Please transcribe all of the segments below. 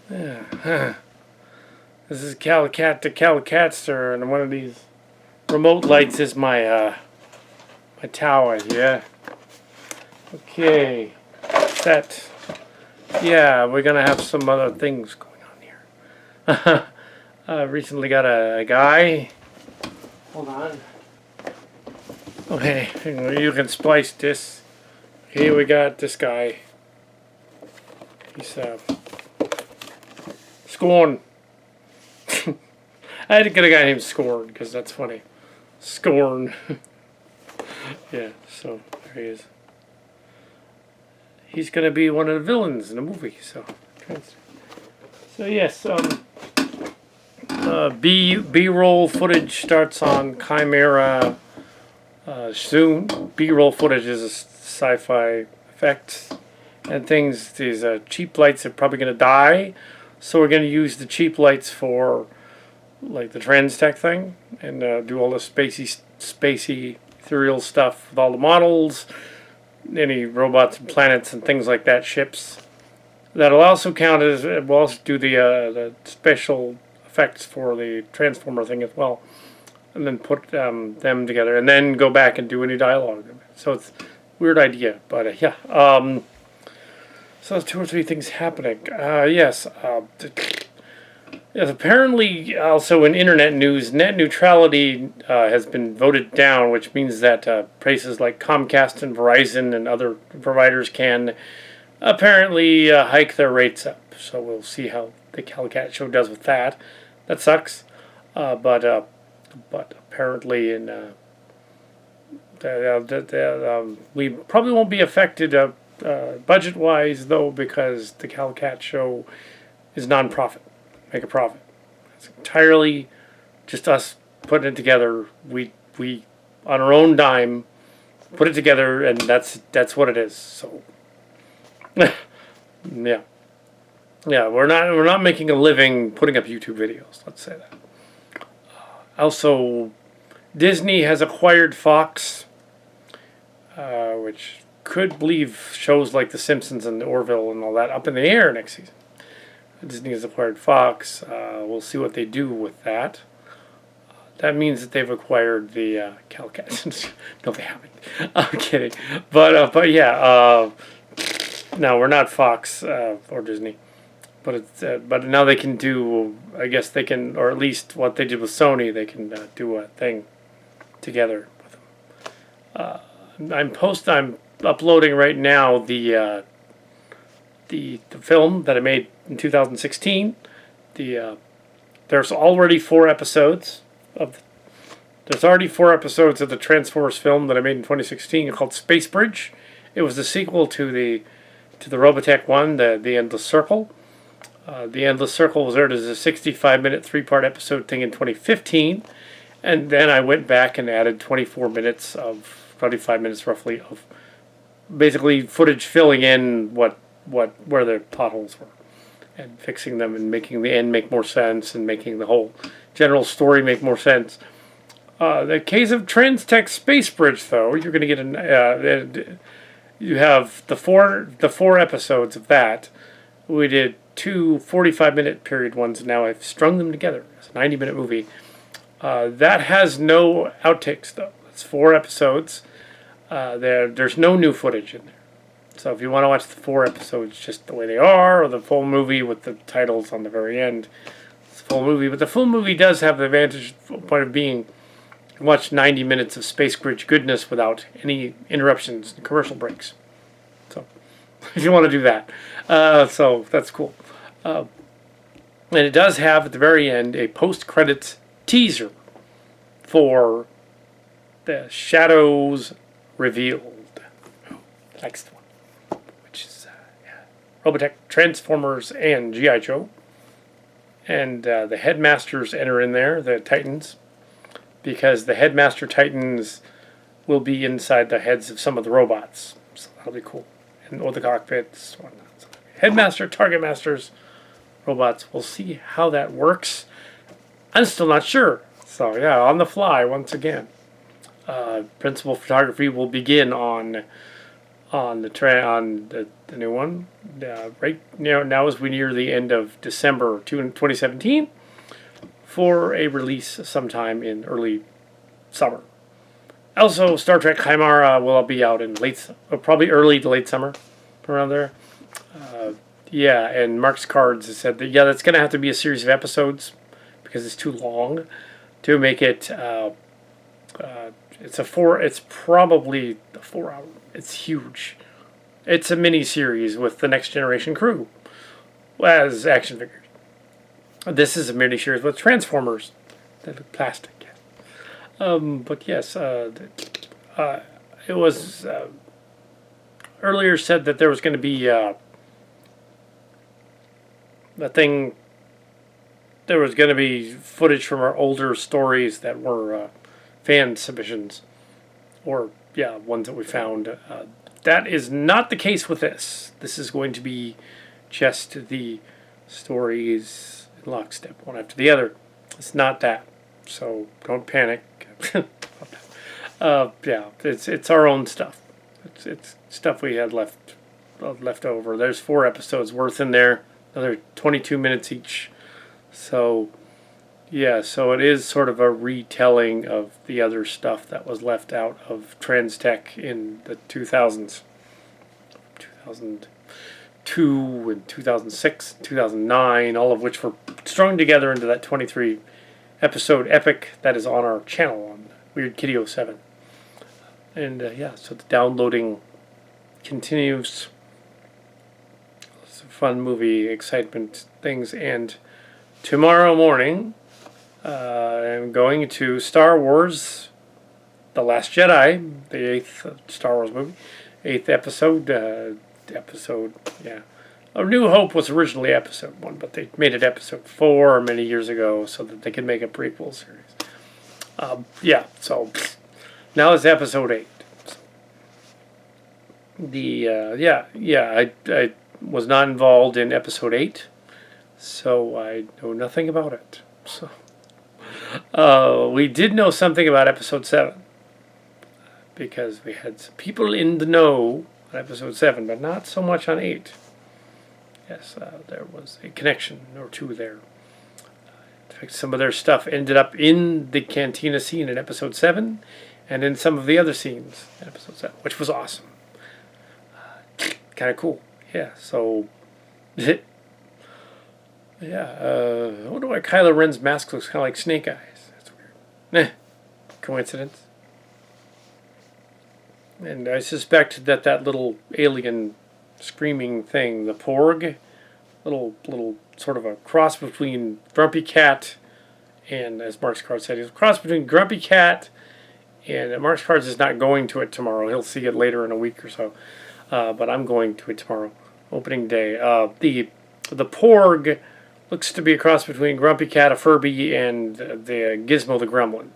Yeah. This is Calicat to Calicatster, and one of these remote lights is my my tower. Yeah. Okay. Set. Yeah, we're gonna have some other things going on here. Recently got a guy. Hold on. Okay, you can splice this. Here we got this guy. He's Scorn. I had to get a guy named Scorn because that's funny. Scorn. Yeah, so there he is. He's gonna be one of the villains in the movie. So yes. B-roll footage starts on Chimera soon. B-roll footage is a sci-fi effects and things. These cheap lights are probably going to die, so we're going to use the cheap lights for like the trans tech thing and do all the spacey ethereal stuff with all the models, any robots and planets and things like that, ships. That'll also count as we'll also do the special effects for the transformer thing as well, and then put them together, and then go back and do any dialogue. So it's a weird idea, but yeah. So there's 2 or 3 things happening. Yes. Yes. Apparently, also in internet news, net neutrality has been voted down, which means that places like Comcast and Verizon and other providers can apparently hike their rates up. So we'll see how the Calicat show does with that. That sucks, but apparently we probably won't be affected budget-wise, though, because the Calicat show is non-profit. Make a profit. It's entirely just us putting it together. We on our own dime put it together, and that's what it is. So yeah. Yeah, we're not making a living putting up YouTube videos. Let's say that. Also, Disney has acquired Fox, which could leave shows like The Simpsons and Orville and all that up in the air next season. Disney has acquired Fox. We'll see what they do with that. That means that they've acquired the Calicat. No, they haven't. I'm kidding. But yeah. No, we're not Fox or Disney. But now they can do, I guess they can, or at least what they did with Sony, they can do a thing together with them. I'm uploading right now the film that I made in 2016. There's already 4 episodes of the Transformers film that I made in 2016 called Space Bridge. It was the sequel to the Robotech one, the Endless Circle. The Endless Circle was aired as a 65-minute 3-part episode thing in 2015, and then I went back and added 25 minutes roughly of basically footage filling in where the potholes were, and fixing them and making the end make more sense and making the whole general story make more sense. The case of Transtech Space Bridge, though, you're going to get you have the four episodes of that. We did 2 45-minute period ones, and now I've strung them together. It's a 90-minute movie. That has no outtakes, though. It's 4 episodes. There's no new footage in there. So if you want to watch the 4 episodes just the way they are, or the full movie with the titles on the very end, it's a full movie. But the full movie does have the advantage point of being you can watch 90 minutes of Space Bridge goodness without any interruptions and commercial breaks. So if you want to do that. So that's cool. And it does have, at the very end, a post-credits teaser for the Shadows Revealed. Next one. Which is Robotech, Transformers, and G.I. Joe. And the Headmasters enter in there, the Titans, because the Headmaster Titans will be inside the heads of some of the robots. So that'll be cool. Or the cockpits, whatnot. So Headmaster, Target Masters, robots. We'll see how that works. I'm still not sure. So yeah, on the fly once again. Principal photography will begin on on the new one. Right now as we near the end of December 2017 for a release sometime in early summer. Also, Star Trek Chimera will be out in probably early to late summer, around there. Yeah, and Mark's Cards has said that that's going to have to be a series of episodes because it's too long to make it. It's probably a 4 hour. It's huge. It's a mini series with the Next Generation crew as action figures. This is a mini series with Transformers that look plastic. But yes, it was earlier said that there was going to be a thing. There was going to be footage from our older stories that were fan submissions, or ones that we found. That is not the case with this. This is going to be just the stories in lockstep, one after the other. It's not that, so don't panic. It's our own stuff. It's stuff we had left over. There's 4 episodes worth in there. Another 22 minutes each. So so it is sort of a retelling of the other stuff that was left out of Transtech in the 2000s. 2002 and 2006, 2009, all of which were strung together into that 23 episode epic that is on our channel on Weird Kitty 07. And so the downloading continues. It's a fun movie, excitement, things. And tomorrow morning, I'm going to Star Wars The Last Jedi, the 8th Star Wars movie, 8th episode. A New Hope was originally episode 1, but they made it episode 4 many years ago so that they could make a prequel series. So now it's episode 8. I was not involved in episode 8, so I know nothing about it. So we did know something about episode 7 because we had some people in the know on episode 7, but not so much on 8. Yes, there was a connection or two there. In fact, some of their stuff ended up in the cantina scene in episode 7 and in some of the other scenes in episode 7, which was awesome. Kind of cool. Yeah, so... I wonder why Kylo Ren's mask looks kind of like Snake Eyes. That's weird. Coincidence. And I suspect that little alien screaming thing, the Porg, little sort of a cross between Grumpy Cat and, as Mark's Card said, he's a cross between Grumpy Cat and Mark's Cards is not going to it tomorrow. He'll see it later in a week or so. But I'm going to it tomorrow, opening day. The Porg looks to be a cross between Grumpy Cat, a Furby, and the Gizmo the Gremlin.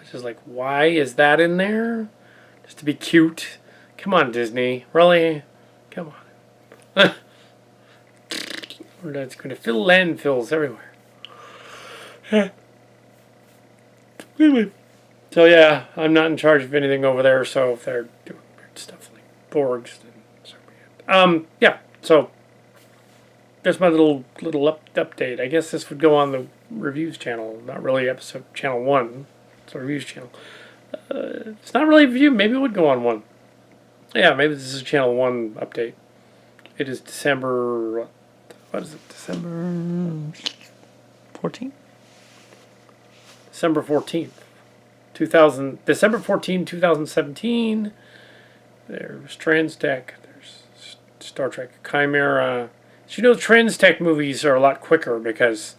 It's just like, why is that in there? Just to be cute? Come on, Disney. Really? Come on. That's going to fill landfills everywhere. Anyway. So yeah, I'm not in charge of anything over there, so if they're doing weird stuff like Borgs, then so be it. So that's my little update. I guess this would go on the reviews channel, not really episode channel 1. It's a reviews channel. It's not really a review. Maybe it would go on 1. Yeah, maybe this is a channel 1 update. It is December... What is it? December 14th? December 14th. December 14, 2017. There's Transtech. There's Star Trek Chimera. So Transtech movies are a lot quicker because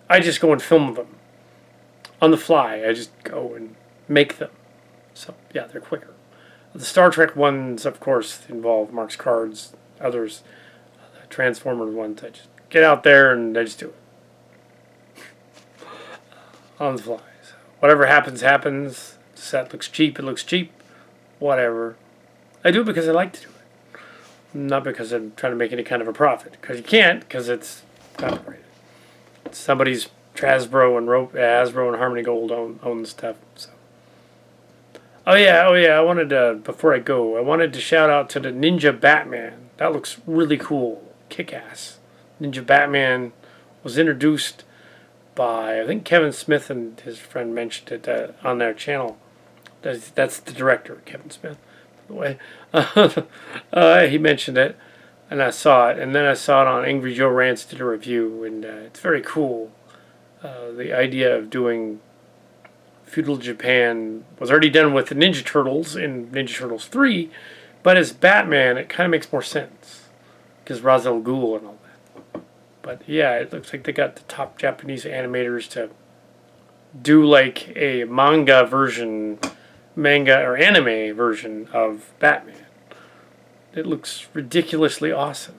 I just go and film them on the fly. I just go and make them. So, yeah, they're quicker. The Star Trek ones, of course, involve Mark's Cards. Others, the Transformer ones, I just get out there and I just do it. On the fly. So whatever happens, happens. The set looks cheap, it looks cheap. Whatever. I do it because I like to do it. Not because I'm trying to make any kind of a profit. Because you can't, because it's copyrighted. Somebody's Hasbro and Harmony Gold own the stuff. So Oh yeah, oh yeah. I wanted to, before I go, I wanted to shout out to the Ninja Batman. That looks really cool. Kick-ass. Ninja Batman was introduced by, I think Kevin Smith and his friend mentioned it on their channel. That's the director, Kevin Smith, by the way. He mentioned it, and I saw it, and then I saw it on Angry Joe Rants did a review, and it's very cool. The idea of doing feudal Japan was already done with the Ninja Turtles in Ninja Turtles 3, but as Batman, it kind of makes more sense because Ra's al Ghul and all that. But yeah, it looks like they got the top Japanese animators to do like a manga or anime version of Batman. It looks ridiculously awesome.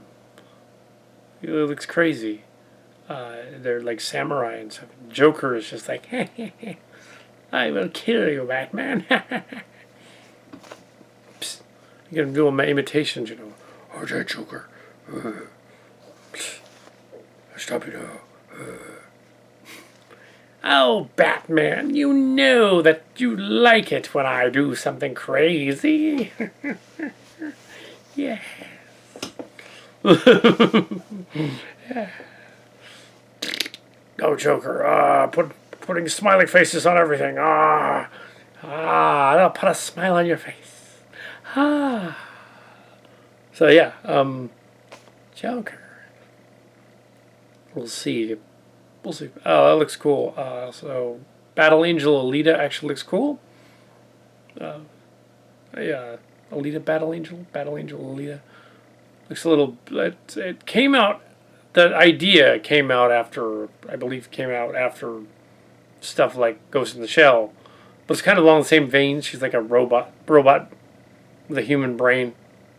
It looks crazy. They're like samurai and stuff. Joker is just like, I will kill you, Batman. Psst. I'm gonna do my imitations, you know. Oh, that Joker. Stop it now. Oh, Batman, you know that you like it when I do something crazy. Yeah. Yeah. Oh, Joker, putting smiley faces on everything. That'll put a smile on your face. So yeah, Joker. We'll see. We'll see. Oh, that looks cool. So Battle Angel Alita actually looks cool. Yeah, Alita Battle Angel Alita looks a little. It came out. The idea came out after, I believe, stuff like Ghost in the Shell, but it's kind of along the same vein. She's like a robot with a human brain,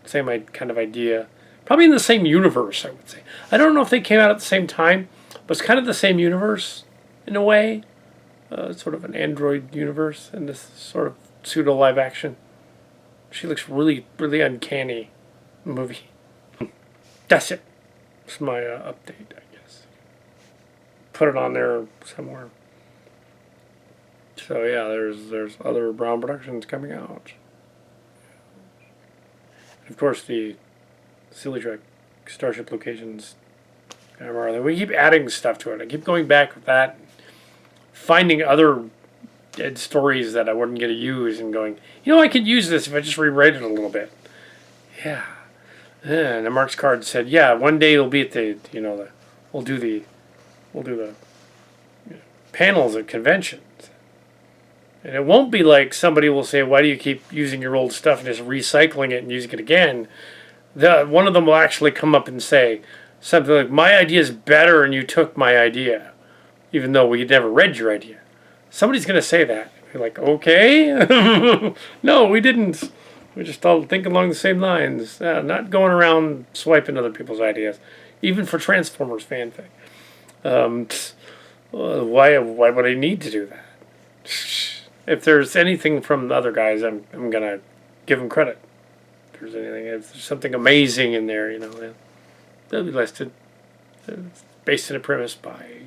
same kind of idea. Probably in the same universe, I would say. I don't know if they came out at the same time, but it's kind of the same universe in a way. Sort of an android universe in this sort of pseudo live action. She looks really, really uncanny in the movie. That's it. It's my update, I guess. Put it on there somewhere. So yeah, there's other Brown productions coming out. And of course, the Silly Track Starship Locations. We keep adding stuff to it. I keep going back with that, finding other dead stories that I wasn't going to use, and going, I could use this if I just rewrite it a little bit. Yeah. And the Mark's card said, yeah, one day it'll be at the, we'll do the panels at conventions. And it won't be like somebody will say, why do you keep using your old stuff and just recycling it and using it again? One of them will actually come up and say something like, my idea is better and you took my idea, even though we never read your idea. Somebody's going to say that. You're like, okay. No, we didn't. We just all think along the same lines. Not going around swiping other people's ideas. Even for Transformers fanfic. Why would I need to do that? If there's anything from the other guys, I'm going to give them credit. If there's something amazing in there, they'll be listed. It's based on a premise by